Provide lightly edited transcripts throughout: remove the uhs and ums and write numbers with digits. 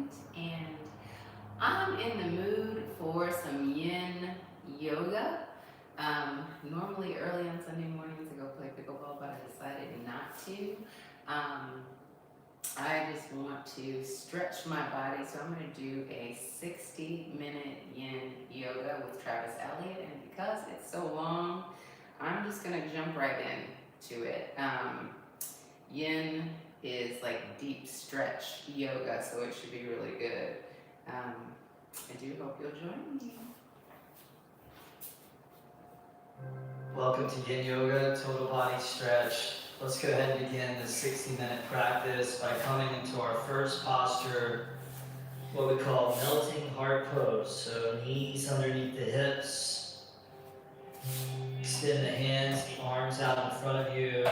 tonight, and I'm in the mood for some yin yoga. Normally early on Sunday mornings I go play pickleball, but I decided not to. Um, I just want to stretch my body, so I'm going to do a 60-minute yin yoga with Travis Elliott, and because it's so long, I'm just going to jump right into it. Yin is like deep stretch yoga, so it should be really good. I do hope you'll join me. Welcome to Yin Yoga, Total Body Stretch. Let's go ahead and begin this 60-minute practice by coming into our first posture, what we call melting heart pose. So knees underneath the hips, extend the hands, the arms out in front of you,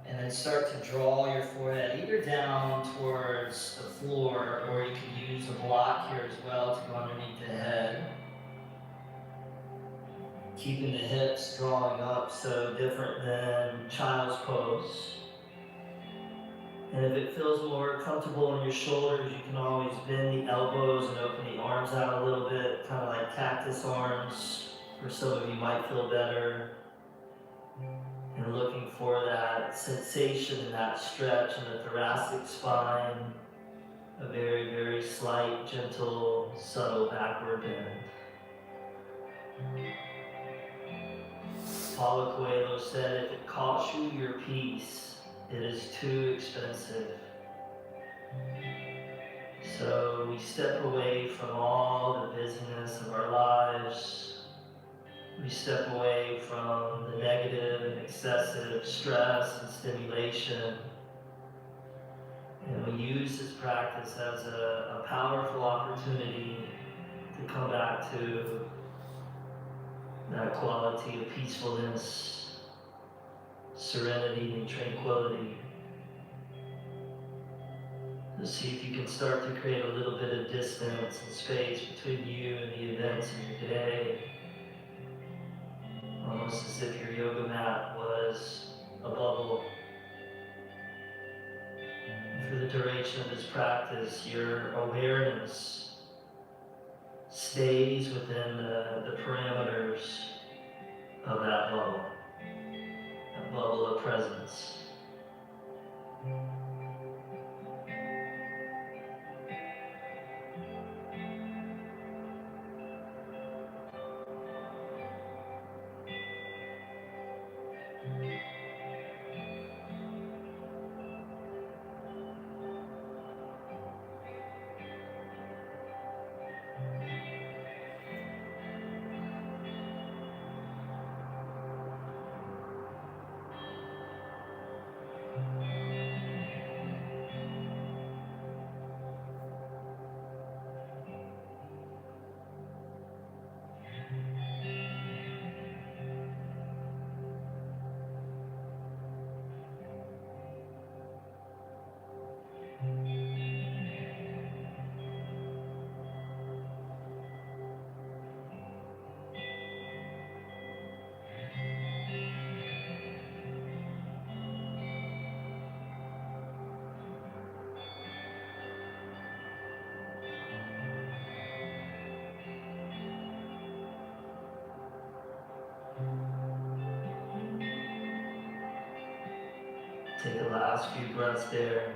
and then start to draw your forehead either down towards the floor, or you can use a block here as well to go underneath the head. Keeping the hips drawing up, so different than child's pose. And if it feels more comfortable in your shoulders, you can always bend the elbows and open the arms out a little bit, kind of like cactus arms. For some of you might feel better. And looking for that sensation and that stretch in the thoracic spine, a very, very slight, gentle, subtle backward bend. Paulo Coelho said, if it costs you your peace, it is too expensive. So we step away from all the busyness of our lives. We step away from the negative and excessive stress and stimulation. And we use this practice as a powerful opportunity to come back to that quality of peacefulness, serenity, and tranquility. To see if you can start to create a little bit of distance and space between you and the events of your day. Almost as if your yoga mat was a bubble. And for the duration of this practice, your awareness stays within the parameters of that bubble of presence. Take the last few breaths there.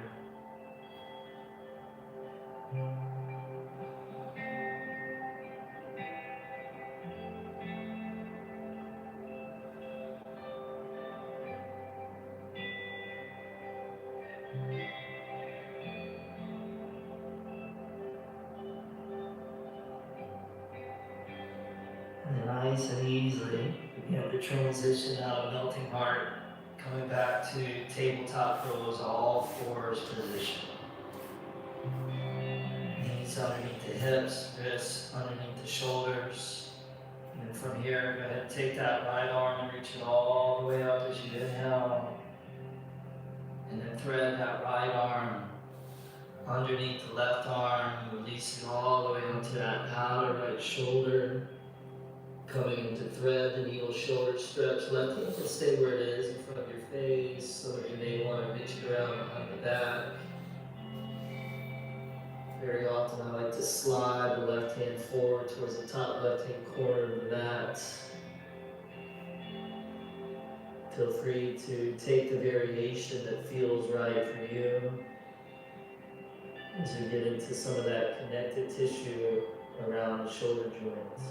And then nice and easily begin to transition out of melting heart, coming back to tabletop pose, all fours position. Knees underneath the hips, wrists underneath the shoulders. And then from here, go ahead and take that right arm and reach it all the way up as you inhale. And then thread that right arm underneath the left arm, releasing all the way onto that outer right shoulder. Coming into thread the needle shoulder stretch. Left hand can stay where it is in front of your face. Some of you may want to reach it around behind the back. Very often I like to slide the left hand forward towards the top left hand corner of the mat. Feel free to take the variation that feels right for you as we get into some of that connective tissue around the shoulder joints.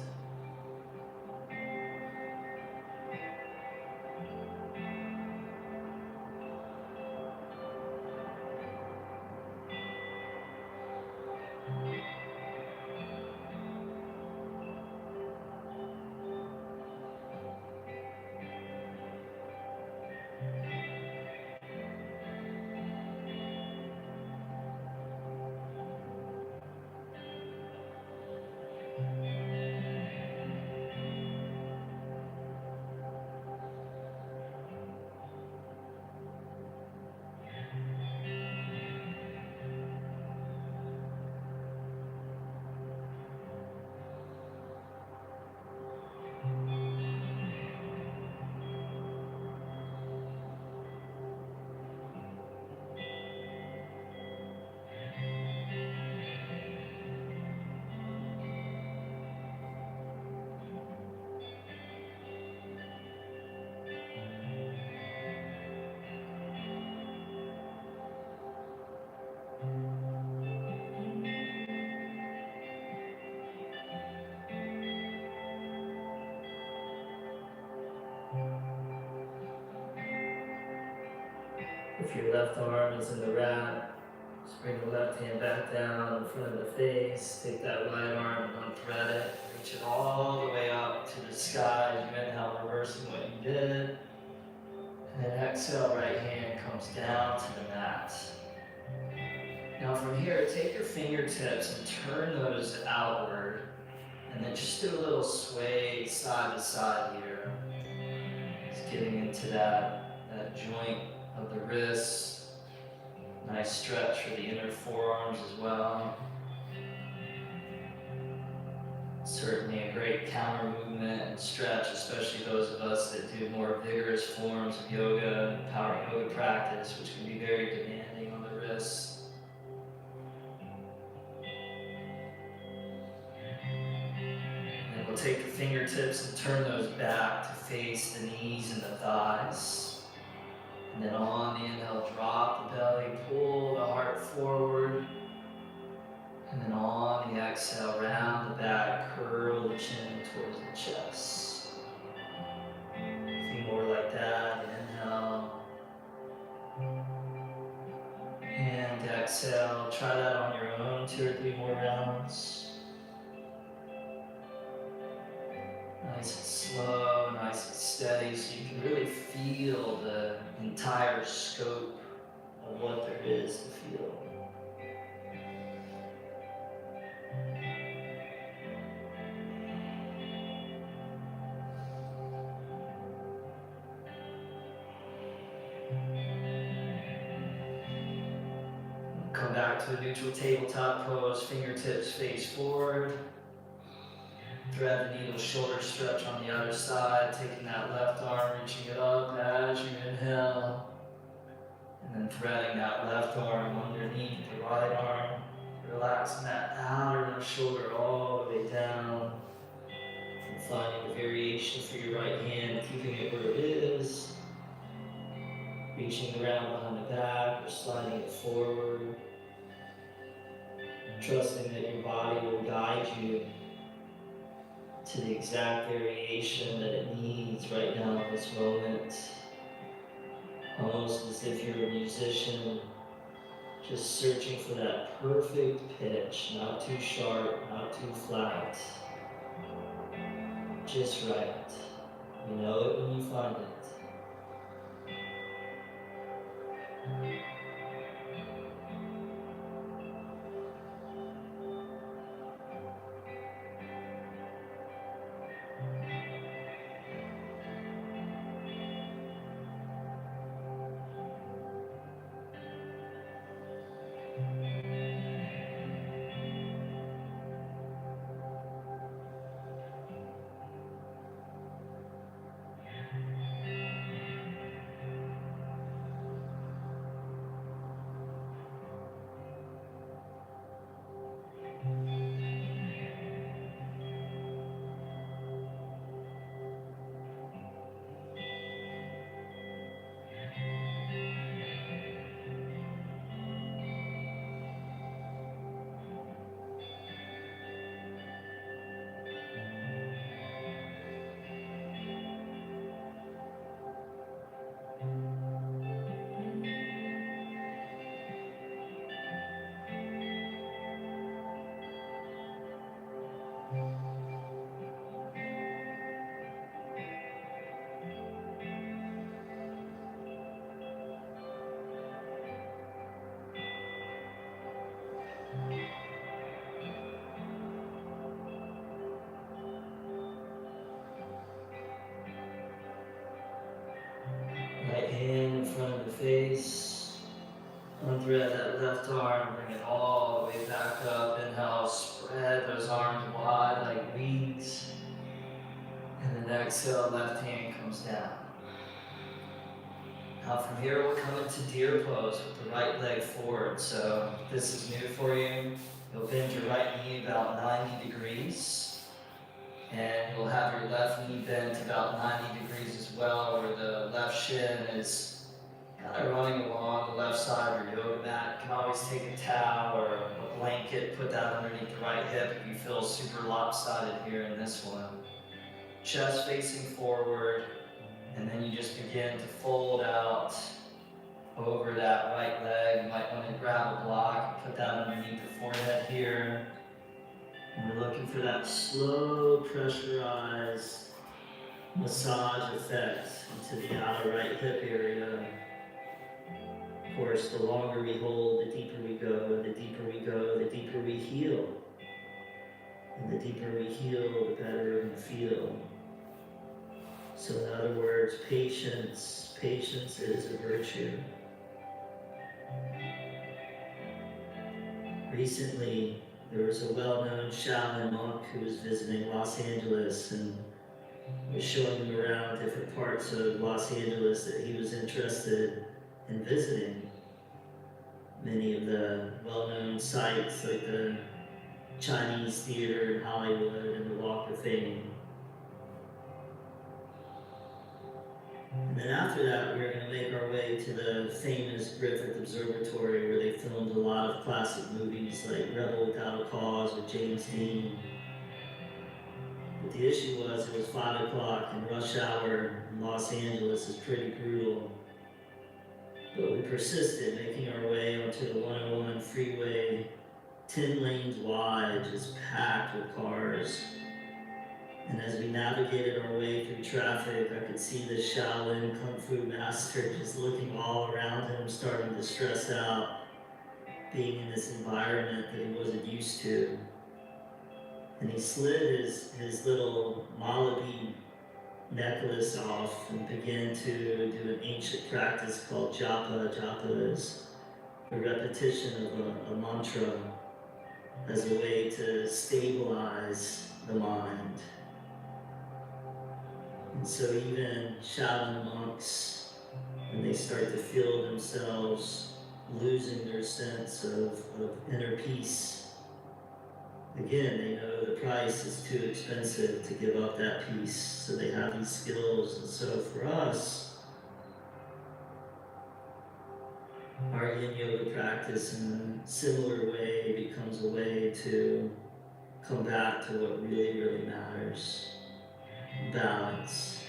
If your left arm is in the wrap, just bring the left hand back down in front of the face. Take that right arm and unthread it. Reach it all the way up to the sky as you inhale, reversing what you did. And then exhale, right hand comes down to the mat. Now from here, take your fingertips and turn those outward. And then just do a little sway side to side here. Just getting into that joint of the wrists. Nice stretch for the inner forearms as well. Certainly a great counter movement and stretch, especially those of us that do more vigorous forms of yoga and power yoga practice, which can be very demanding on the wrists. And we'll take the fingertips and turn those back to face the knees and the thighs. And then on the inhale, drop the belly, pull the heart forward. And then on the exhale, round the back, curl the chin towards the chest. A few more like that. Inhale. And exhale. Try that on your own, 2 or 3 more rounds. Nice and slow, nice and steady, so you can really feel the entire scope of what there is to feel. Come back to a neutral tabletop pose, fingertips face forward. Thread the needle shoulder stretch on the other side, taking that left arm, reaching it up as you inhale. And then threading that left arm underneath the right arm. Relaxing that outer shoulder all the way down. And finding a variation for your right hand, keeping it where it is. Reaching around behind the back or sliding it forward. Trusting that your body will guide you to the exact variation that it needs right now in this moment. Almost as if you're a musician, just searching for that perfect pitch, not too sharp, not too flat, just right. You know it when you find it. way back up. Inhale, spread those arms wide like wings. And then exhale, left hand comes down. Now from here, we'll come into deer pose with the right leg forward. So if this is new for you, you'll bend your right knee about 90 degrees. And you'll have your left knee bent about 90 degrees as well, where the left shin is kind of running along the left side of your yoga mat. You can always take a towel or a blanket, put that underneath the right hip if you feel super lopsided here in this one. Chest facing forward, and then you just begin to fold out over that right leg. You might want to grab a block and put that underneath the forehead here. And we're looking for that slow, pressurized massage effect into the outer right hip area. Of course, the longer we hold, the deeper we go, the deeper we go, the deeper we heal. And the deeper we heal, the better we feel. So in other words, patience is a virtue. Recently, there was a well-known Shaolin monk who was visiting Los Angeles and was showing him around different parts of Los Angeles that he was interested in visiting. Many of the well-known sites like the Chinese Theater in Hollywood and the Walk of Fame. And then after that, we were going to make our way to the famous Griffith Observatory where they filmed a lot of classic movies like Rebel Without a Cause with James Dean. But the issue was it was 5 o'clock and rush hour in Los Angeles is pretty brutal. But we persisted, making our way onto the 101 freeway, 10 lanes wide, just packed with cars. And as we navigated our way through traffic, I could see the Shaolin Kung Fu master just looking all around him, starting to stress out, being in this environment that he wasn't used to. And he slid his little Malabi necklace off and began to do an ancient practice called japa. Japa is the repetition of a mantra as a way to stabilize the mind. And so even Shaolin monks, when they start to feel themselves losing their sense of inner peace, again, they know the price is too expensive to give up that peace, so they have these skills. And so for us, our yin yoga practice in a similar way becomes a way to come back to what really, really matters. Balance,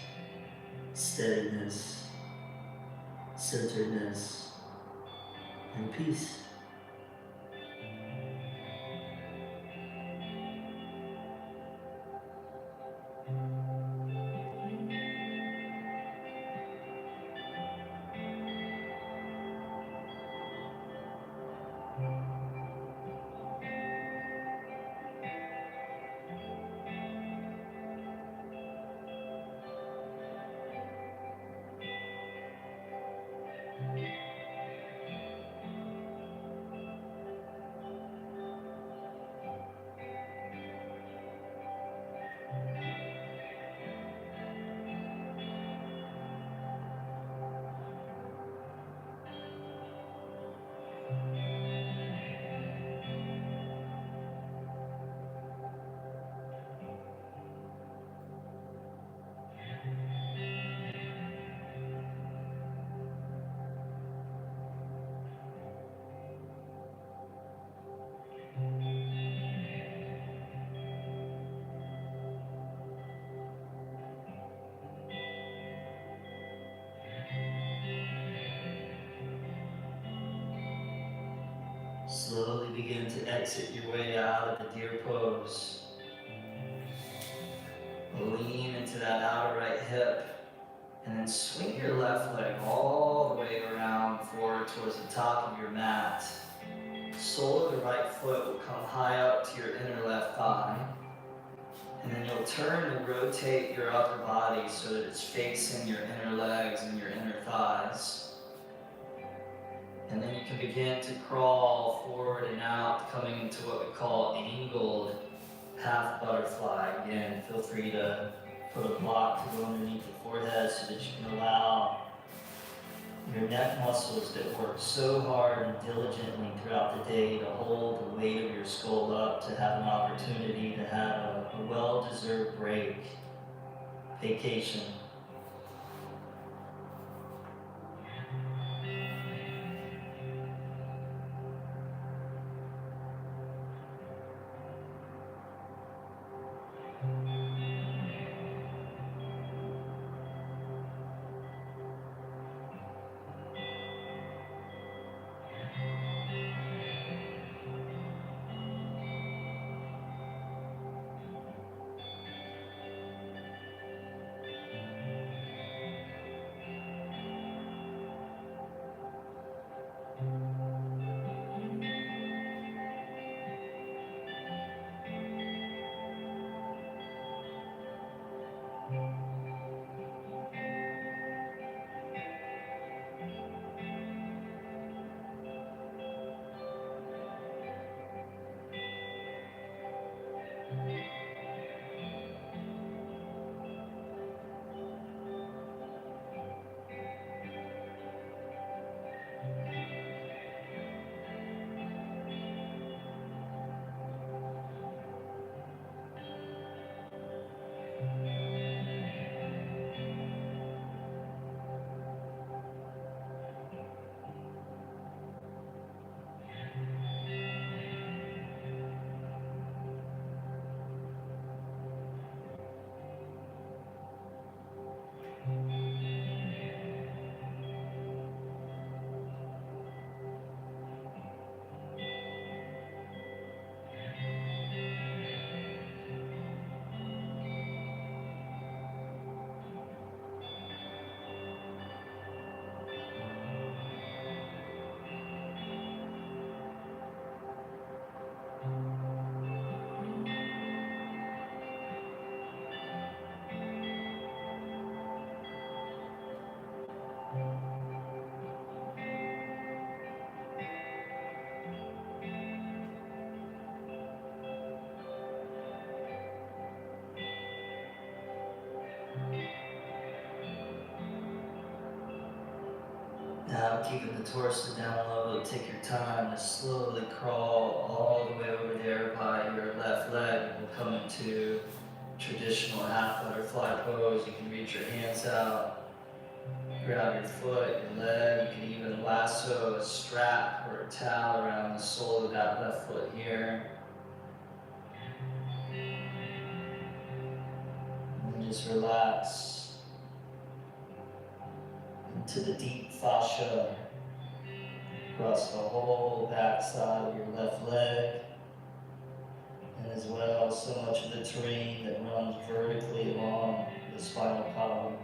steadiness, centeredness, and peace. Slowly begin to exit your way out of the deer pose. Lean into that outer right hip, and then swing your left leg all the way around forward towards the top of your mat. Sole of the right foot will come high up to your inner left thigh. And then you'll turn and rotate your upper body so that it's facing your inner legs and your inner thighs. And then you can begin to crawl forward and out, coming into what we call angled half butterfly. Again, feel free to put a block to go underneath the forehead so that you can allow your neck muscles that work so hard and diligently throughout the day to hold the weight of your skull up, to have an opportunity to have a well-deserved break, vacation. Now, keeping the torso down low, take your time to slowly crawl all the way over there by your left leg. We'll come into traditional half butterfly pose. You can reach your hands out, grab your foot, your leg. You can even lasso a strap or a towel around the sole of that left foot here. And then just relax into the deep fascia across the whole back side of your left leg, and as well so much of the terrain that runs vertically along the spinal column.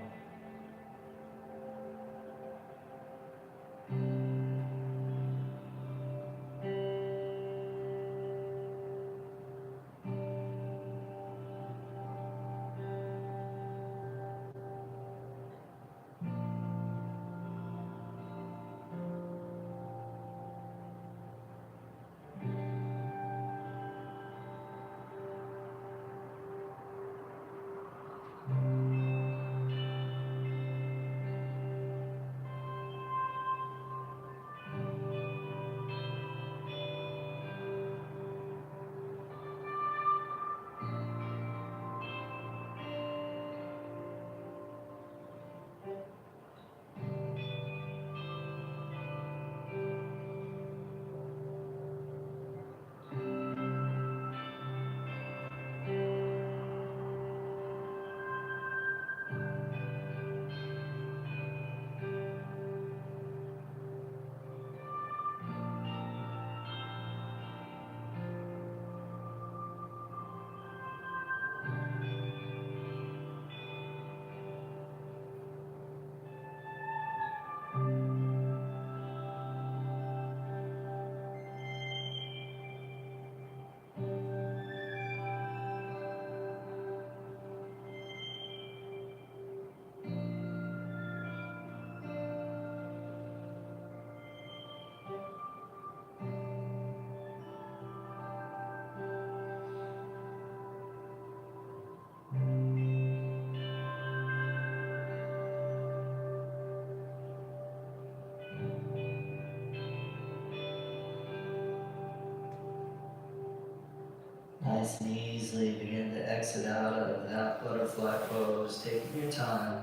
Nice and easily begin to exit out of that butterfly pose, taking your time.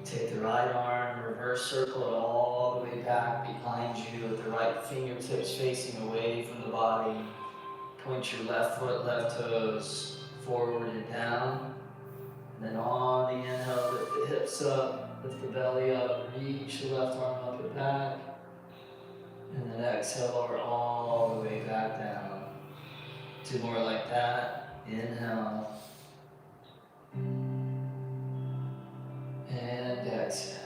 Take the right arm, reverse circle it all the way back behind you with the right fingertips facing away from the body. Point your left foot, left toes forward and down. And then on the inhale, lift the hips up, lift the belly up, reach the left arm up and back. And then exhale, lower all the way back down. 2 more like that. Inhale. And exhale.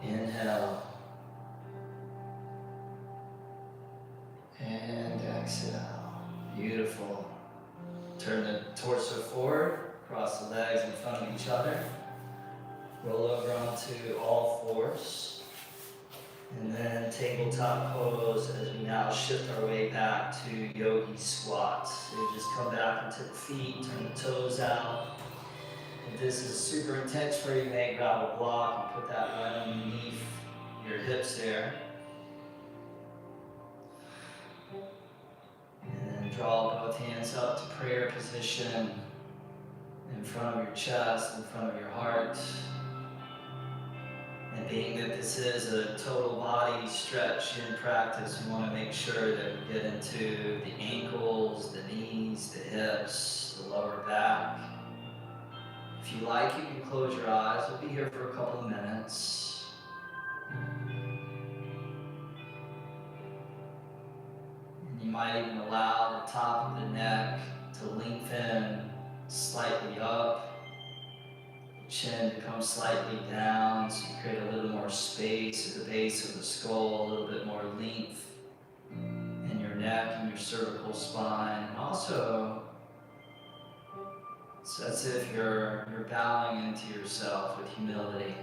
Inhale. And exhale. Beautiful. Turn the torso forward, cross the legs in front of each other. Roll over onto all fours. And then tabletop pose as we now shift our way back to yogi squat. So you just come back into the feet, turn the toes out. If this is super intense for you, you may grab a block and put that right underneath your hips there. And then draw both hands up to prayer position in front of your chest, in front of your heart. And being that this is a total body stretch in practice, we want to make sure that we get into the ankles, the knees, the hips, the lower back. If you like, you can close your eyes. We'll be here for a couple of minutes. And you might even allow the top of the neck to lengthen slightly up. Chin to come slightly down, so you create a little more space at the base of the skull, a little bit more length in your neck and your cervical spine. And also, it's as if you're bowing into yourself with humility.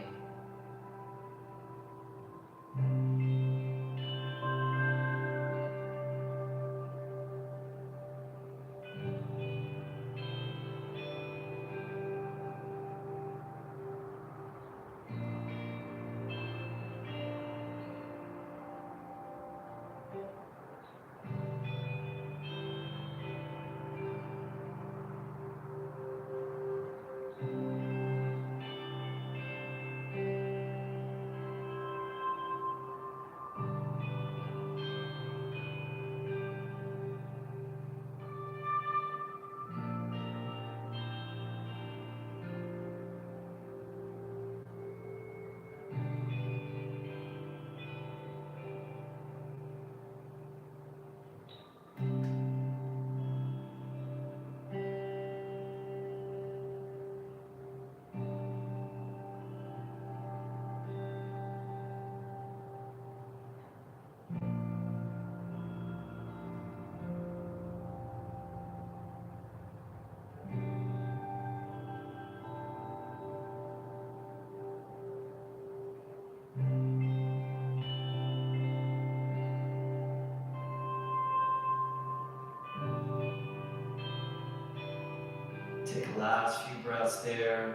Take the last few breaths there.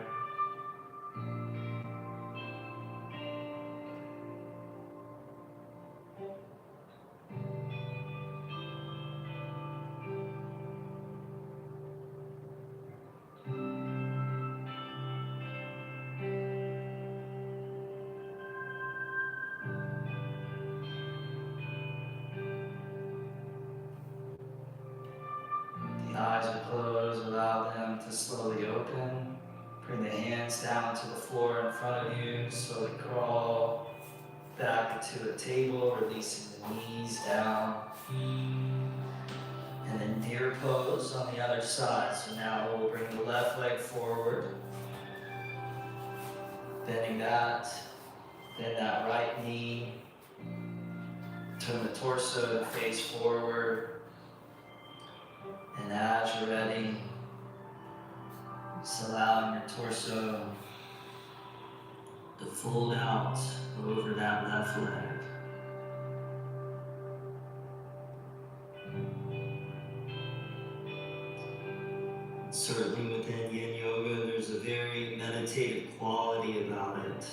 The eyes are closed, allow them to slowly open. Bring the hands down to the floor in front of you, slowly crawl back into a table, releasing the knees down. And then deer pose on the other side. So now we'll bring the left leg forward, bending that, bend that right knee, turn the torso to face forward. And as you're ready, just allowing your torso to fold out over that left leg. Certainly within Yin Yoga, there's a very meditative quality about it.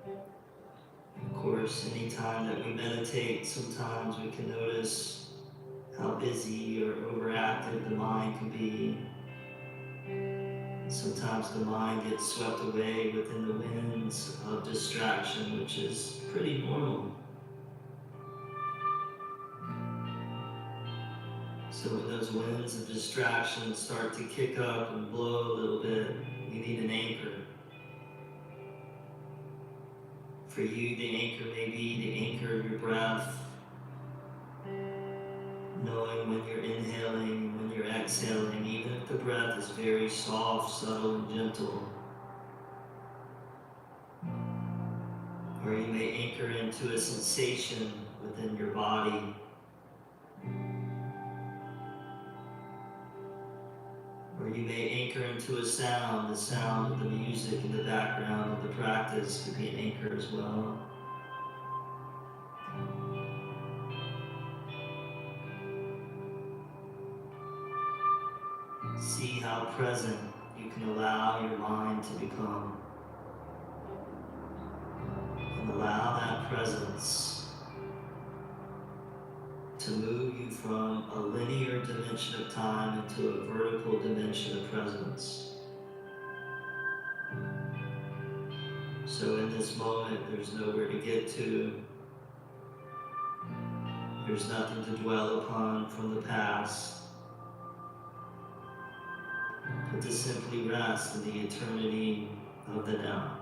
Of course, anytime that we meditate, sometimes we can notice how busy or overactive the mind can be. Sometimes the mind gets swept away within the winds of distraction, which is pretty normal. So when those winds of distraction start to kick up and blow a little bit, you need an anchor. For you, the anchor may be the anchor of your breath, knowing when you're inhaling and when you're exhaling, even if the breath is very soft, subtle, and gentle. Or you may anchor into a sensation within your body. Or you may anchor into a sound, the sound of the music in the background of the practice could be an anchor as well. See how present you can allow your mind to become. And allow that presence to move you from a linear dimension of time into a vertical dimension of presence. So in this moment, there's nowhere to get to. There's nothing to dwell upon from the past, but to simply rest in the eternity of the now.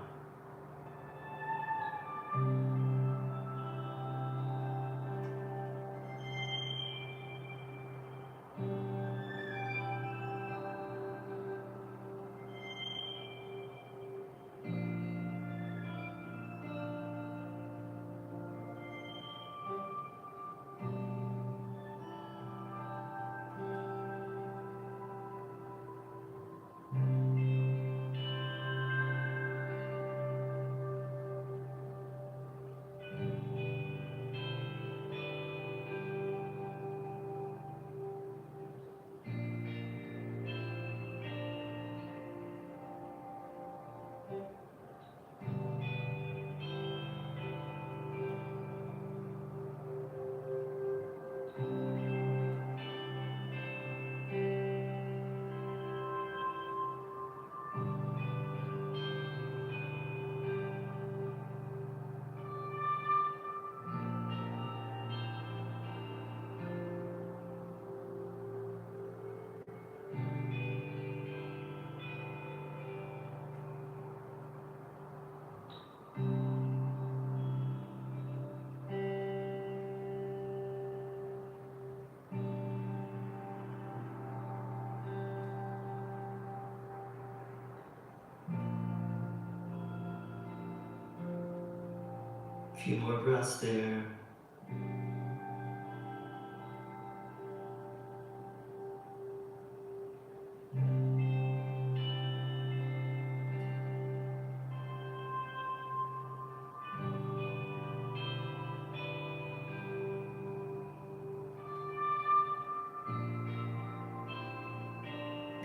A few more breaths there.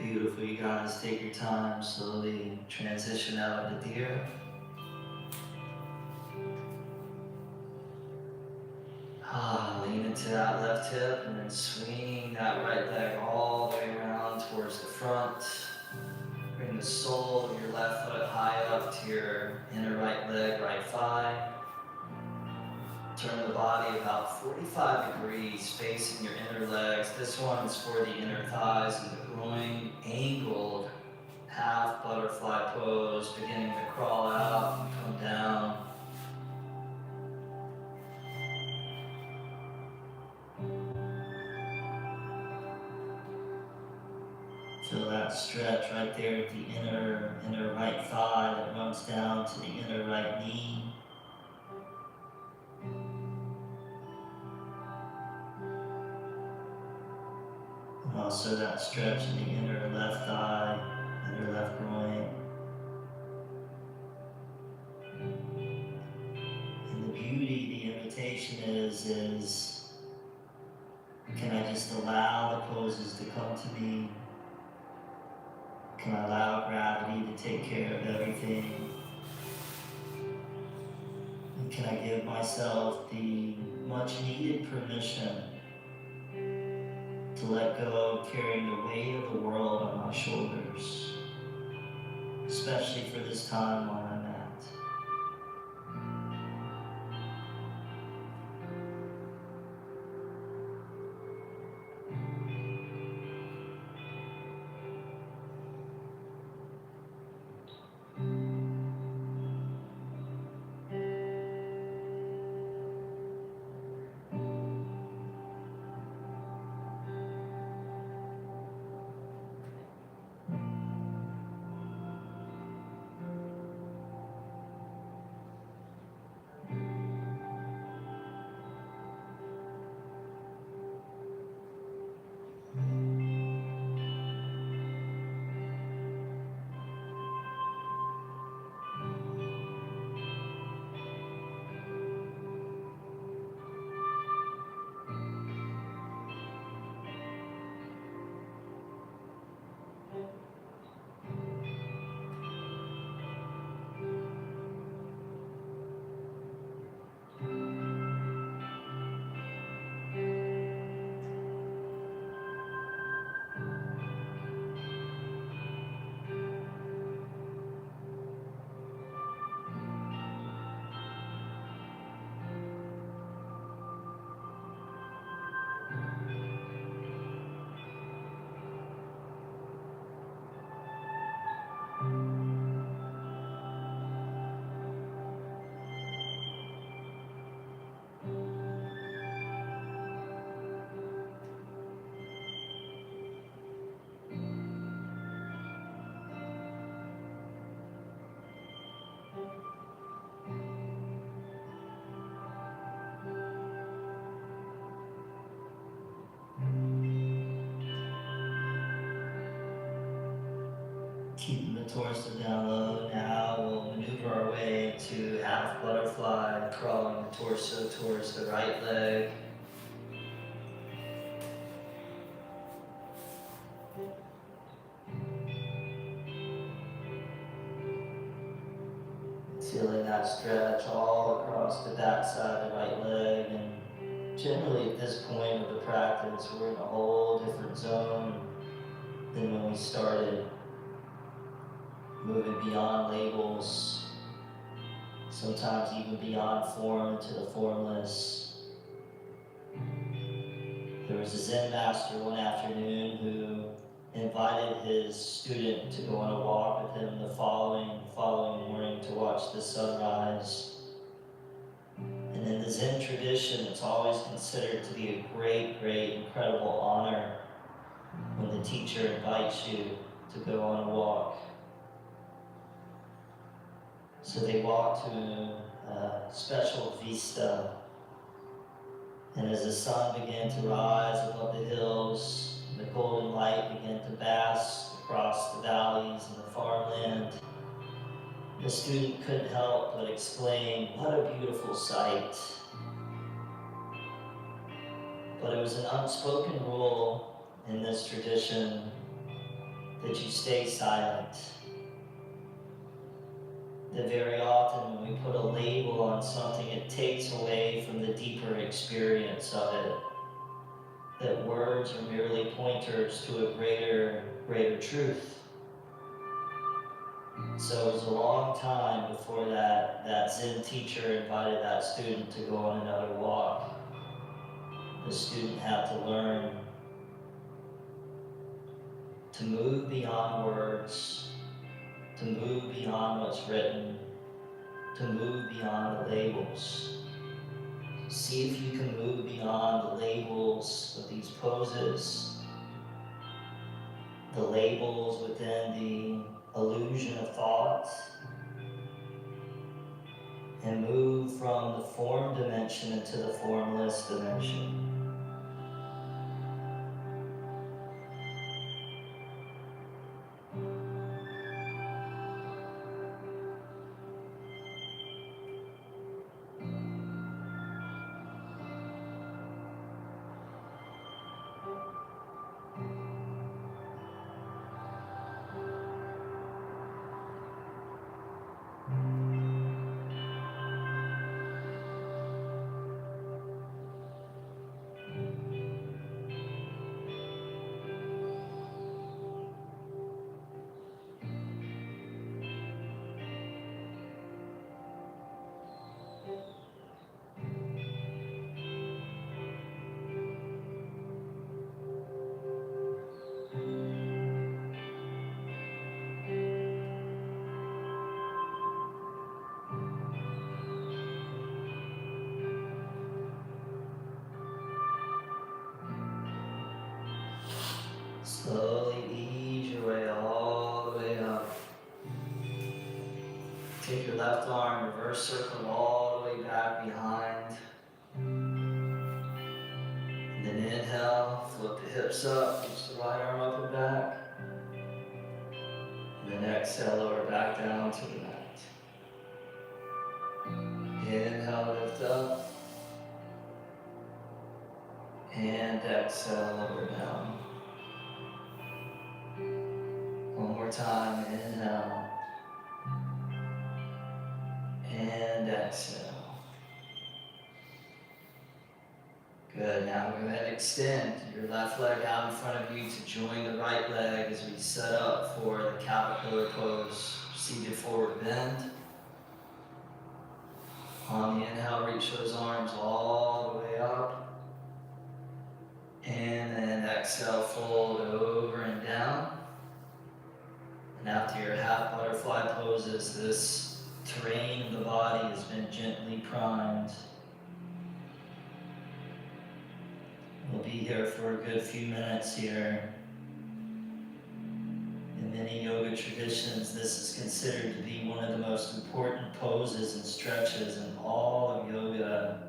Beautiful, you guys. Take your time, slowly transition out of the deer. Lean into that left hip and then swing that right leg all the way around towards the front. Bring the sole of your left foot high up to your inner right leg, right thigh. Turn the body about 45 degrees facing your inner legs. This one is for the inner thighs and the groin. Angled half butterfly pose, beginning to crawl out and come down. Feel that stretch right there at the inner right thigh that runs down to the inner right knee. And also that stretch in the inner left thigh, inner left groin. And the beauty, the invitation is can I just allow the poses to come to me? Can I allow gravity to take care of everything? can I give myself the much needed permission to let go of carrying the weight of the world on my shoulders, especially for this time when I'm at. Keeping the torso down low, now we'll maneuver our way into half butterfly, crawling the torso towards the right leg. Feeling that stretch all across the backside of the right leg. And generally at this point of the practice, we're in a whole different zone than when we started. Moving beyond labels, sometimes even beyond form to the formless. There was a Zen master one afternoon who invited his student to go on a walk with him the following morning to watch the sunrise. And in the Zen tradition, it's always considered to be a great, incredible honor when the teacher invites you to go on a walk. So they walked to a special vista, and as the sun began to rise above the hills, and the golden light began to bask across the valleys and the farmland, the student couldn't help but exclaim, "What a beautiful sight." But it was an unspoken rule in this tradition that you stay silent. That very often when we put a label on something, it takes away from the deeper experience of it. That words are merely pointers to a greater truth. So it was a long time before that Zen teacher invited that student to go on another walk. The student had to learn to move beyond words, to move beyond what's written, to move beyond the labels. See if you can move beyond the labels of these poses, the labels within the illusion of thought, and move from the form dimension into the formless dimension. Take your left arm, reverse circle all the way back behind. And then inhale, flip the hips up, reach the right arm up and back. And then exhale, lower back down to the right. Inhale, lift up. And exhale, lower down. One more time, inhale. And exhale. Good, now go ahead and extend your left leg out in front of you to join the right leg as we set up for the caterpillar pose, seated forward bend. On the inhale, reach those arms all the way up. And then exhale, fold over and down. And after your half butterfly poses, this terrain of the body has been gently primed. We'll be here for a good few minutes here. In many yoga traditions, this is considered to be one of the most important poses and stretches in all of yoga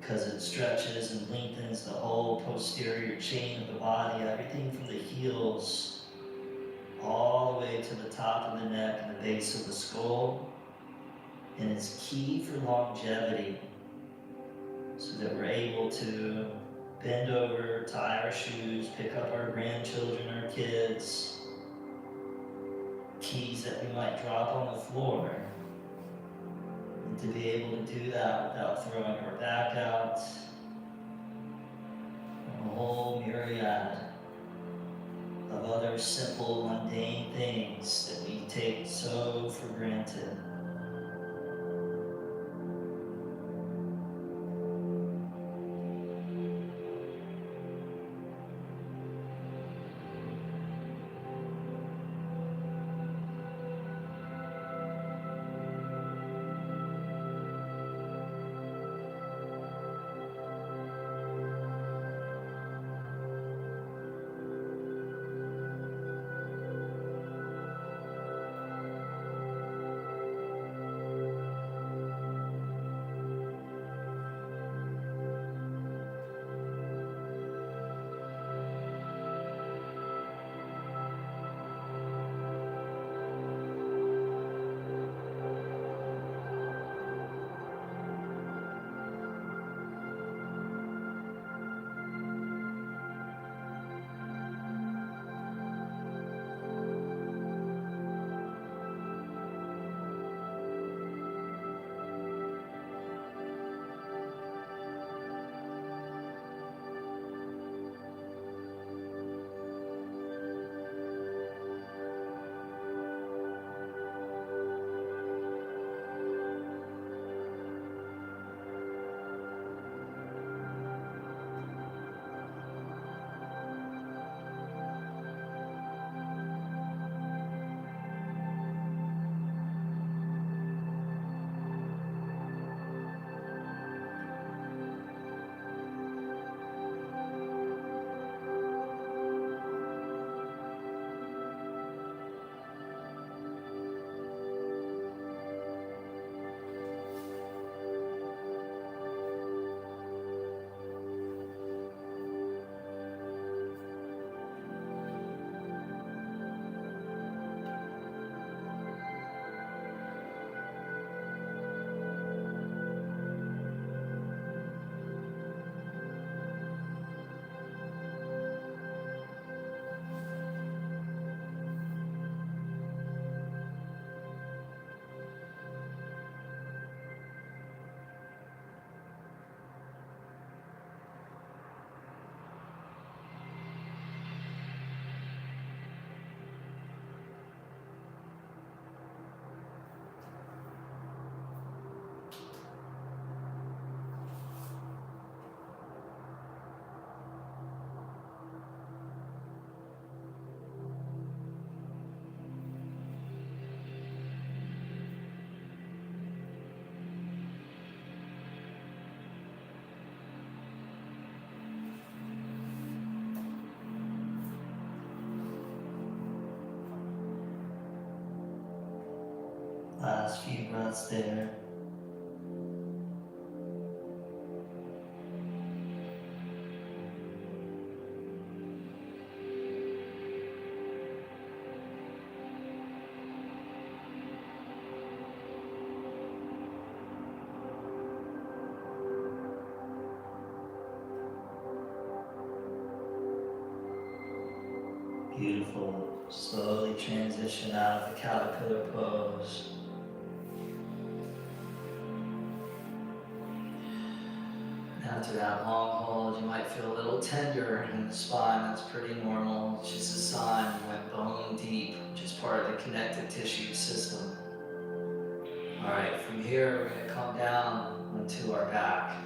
because it stretches and lengthens the whole posterior chain of the body, everything from the heels all the way to the top of the neck and the base of the skull. And it's key for longevity so that we're able to bend over, tie our shoes, pick up our grandchildren, our kids, keys that we might drop on the floor. And to be able to do that without throwing our back out, and a whole myriad of other simple, mundane things that we take so for granted. last few breaths there. Beautiful. Slowly transition out of the caterpillar pose. After that long hold, you might feel a little tender in the spine. That's pretty normal. It's just a sign you went bone deep, which is part of the connective tissue system. All right, from here, we're going to come down onto our back.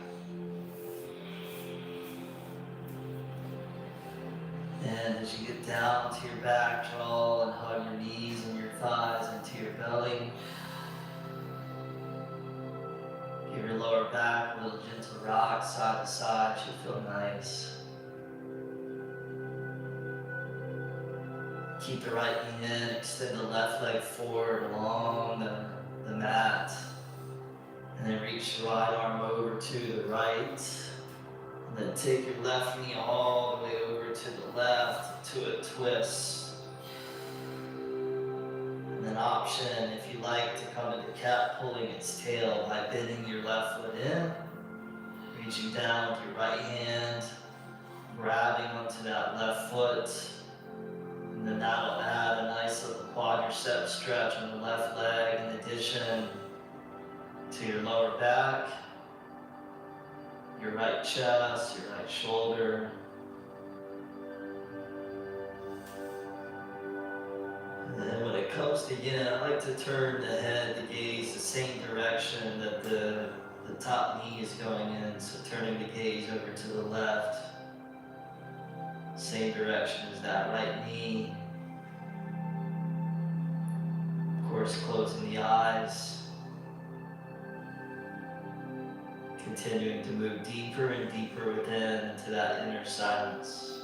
And as you get down to your back, draw and hug your knees and your thighs into your belly. Give your lower back a little gentle rock side to side. Should feel nice. Keep the right knee in. Extend the left leg forward along the mat. And then reach the right arm over to the right. And then take your left knee all the way over to the left to a twist. And then option, if you like, to come to the cat pulling its tail by bending your left foot in, reaching down with your right hand, grabbing onto that left foot, and then that'll add a nice little quadricep stretch on the left leg in addition to your lower back, your right chest, your right shoulder. And then when it comes to yin, I like to turn the head, the gaze, the same direction that the top knee is going in. So turning the gaze over to the left, same direction as that right knee. Of course, closing the eyes. Continuing to move deeper and deeper within into that inner silence.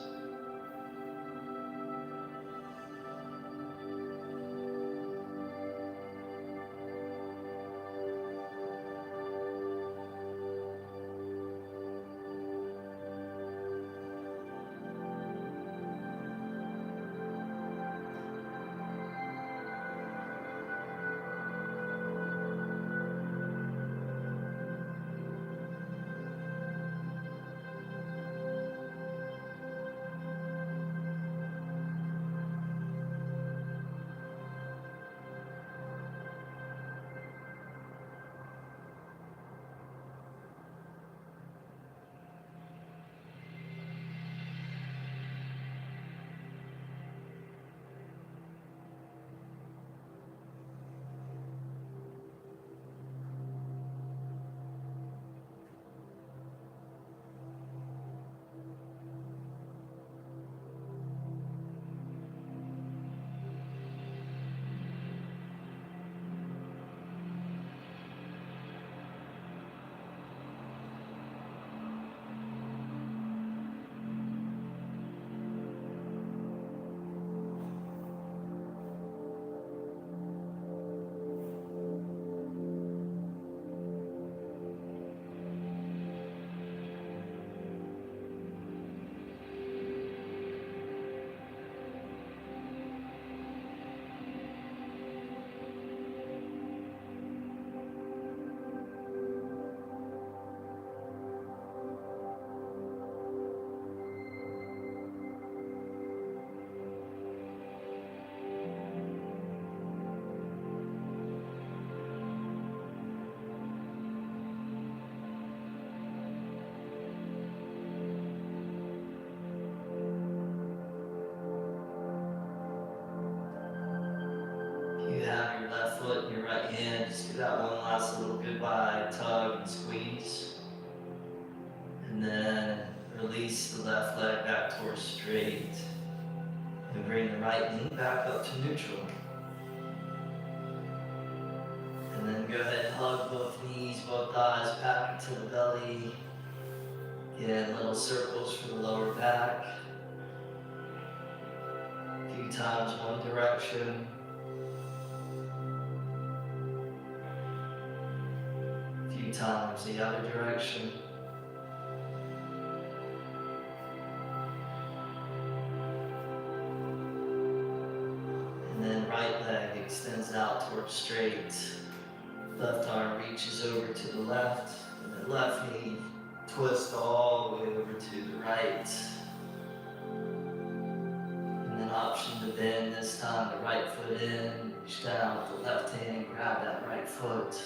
Have your left foot in your right hand, just give that one last little goodbye tug and squeeze. And then release the left leg back towards straight. And bring the right knee back up to neutral. And then go ahead and hug both knees, both thighs back into the belly. Again, little circles for the lower back. A few times one direction. few times the other direction. And then right leg extends out towards straight. Left arm reaches over to the left, and then left knee twists all the way over to the right. And then option to bend, this time the right foot in, reach down with the left hand, grab that right foot.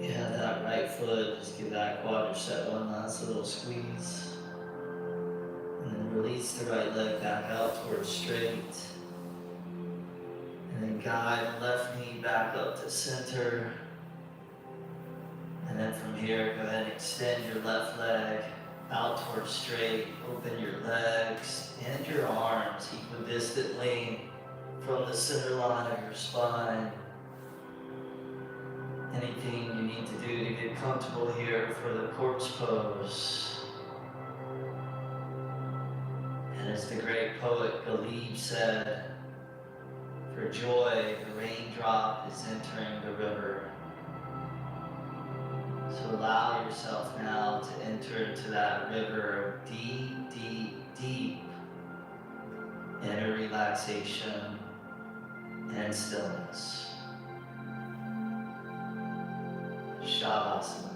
Yeah, that right foot, just give that quadricep one last little squeeze. And then release the right leg back out towards straight. And then guide the left knee back up to center. And then from here, go ahead and extend your left leg out towards straight. Open your legs and your arms equidistantly from the center line of your spine. Anything you need to do to get comfortable here for the corpse pose. And as the great poet Galib said, for joy, the raindrop is entering the river. So allow yourself now to enter into that river of deep, deep, deep inner relaxation and stillness. Shavasana.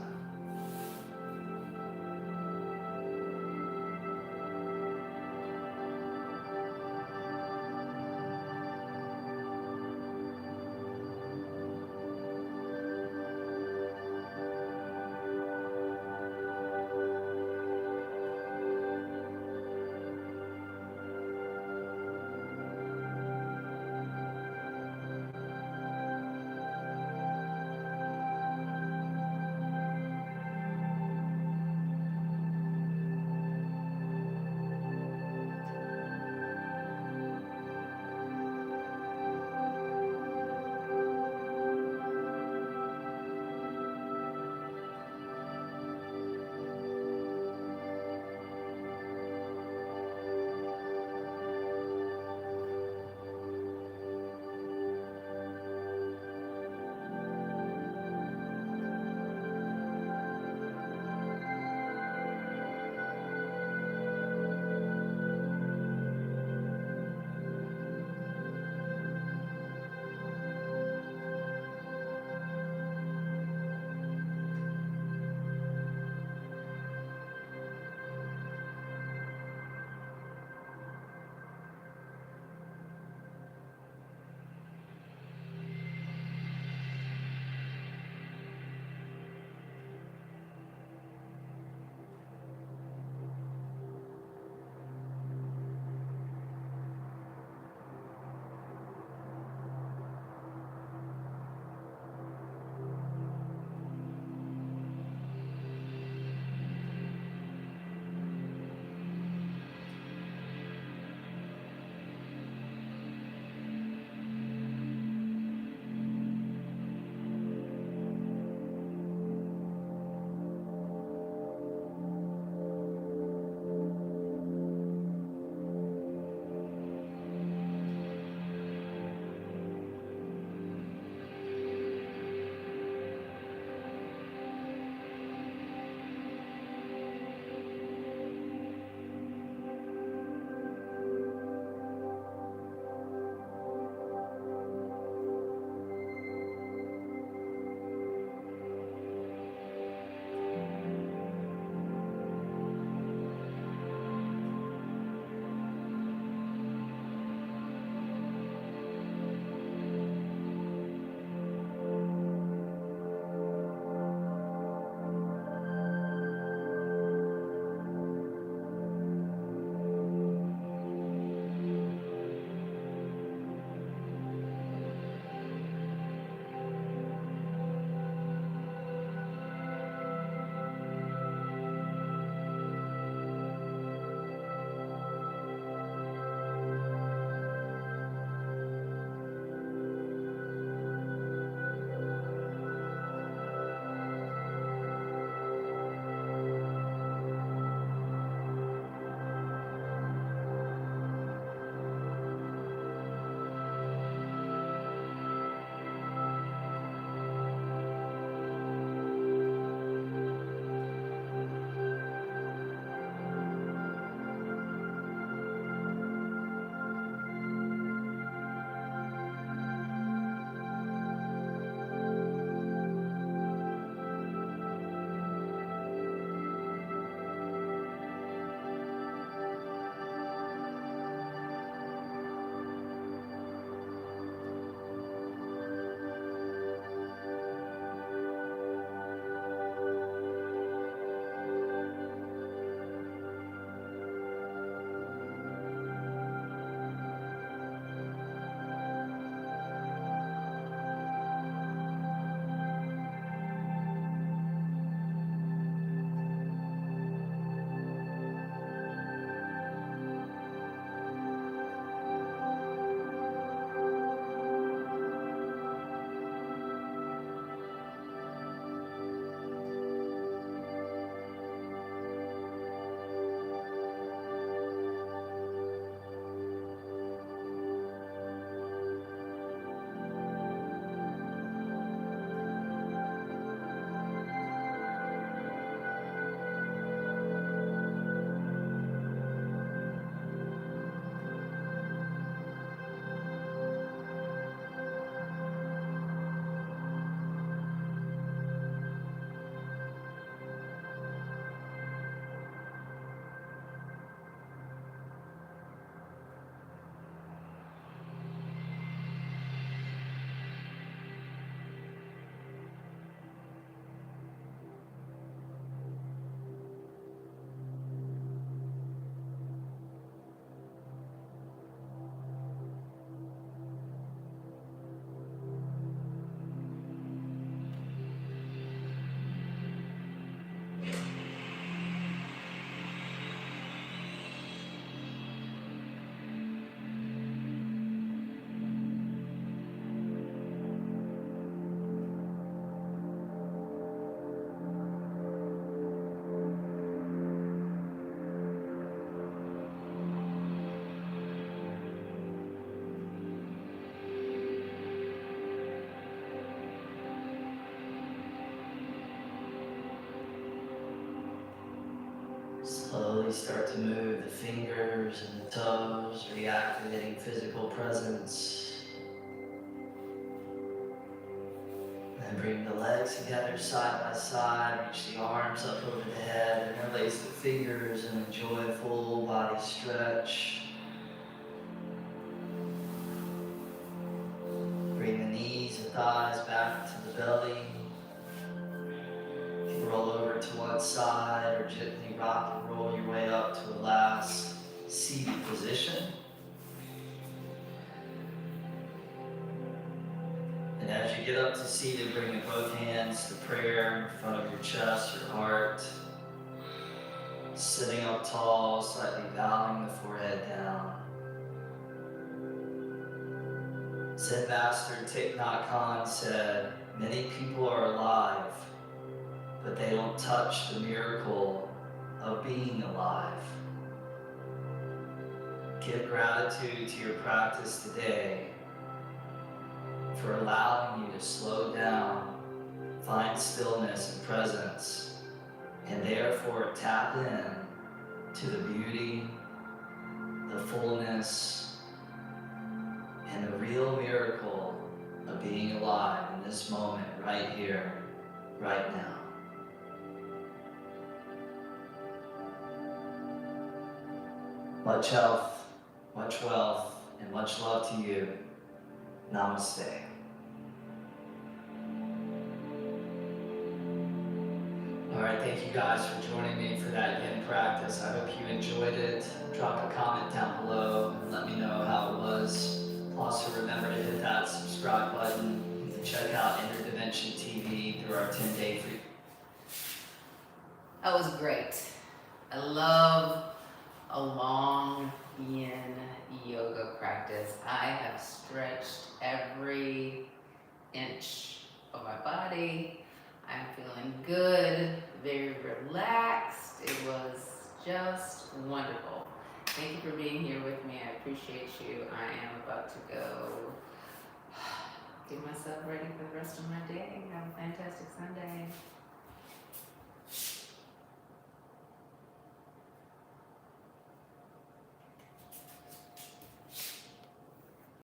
start to move the fingers and the toes, reactivating physical presence. And bring the legs together side by side, reach the arms up over the head, interlace the fingers and enjoy a full body stretch. Bring the knees and thighs back to the belly. You can roll over to one side or gently rock and roll your way up to a last seated position. And as you get up to seated, bring both hands to prayer in front of your chest, your heart. Sitting up tall, slightly bowing the forehead down. Zen Master Thich Nhat Hanh said, "Many people are alive, but they don't touch the miracle of being alive." Give gratitude to your practice today for allowing you to slow down, find stillness and presence, and therefore tap in to the beauty, the fullness, and the real miracle of being alive in this moment, right here, right now. Much health, much wealth, and much love to you. Namaste. All right, thank you guys for joining me for that yin practice. I hope you enjoyed it. Drop a comment down below and let me know how it was. Also remember to hit that subscribe button and check out Interdimension TV through our 10-day free. That was great. I love a long yin yoga practice. I have stretched every inch of my body. I'm feeling good, very relaxed. It was just wonderful. Thank you for being here with me. I appreciate you. I am about to go get myself ready for the rest of my day. Have a fantastic Sunday.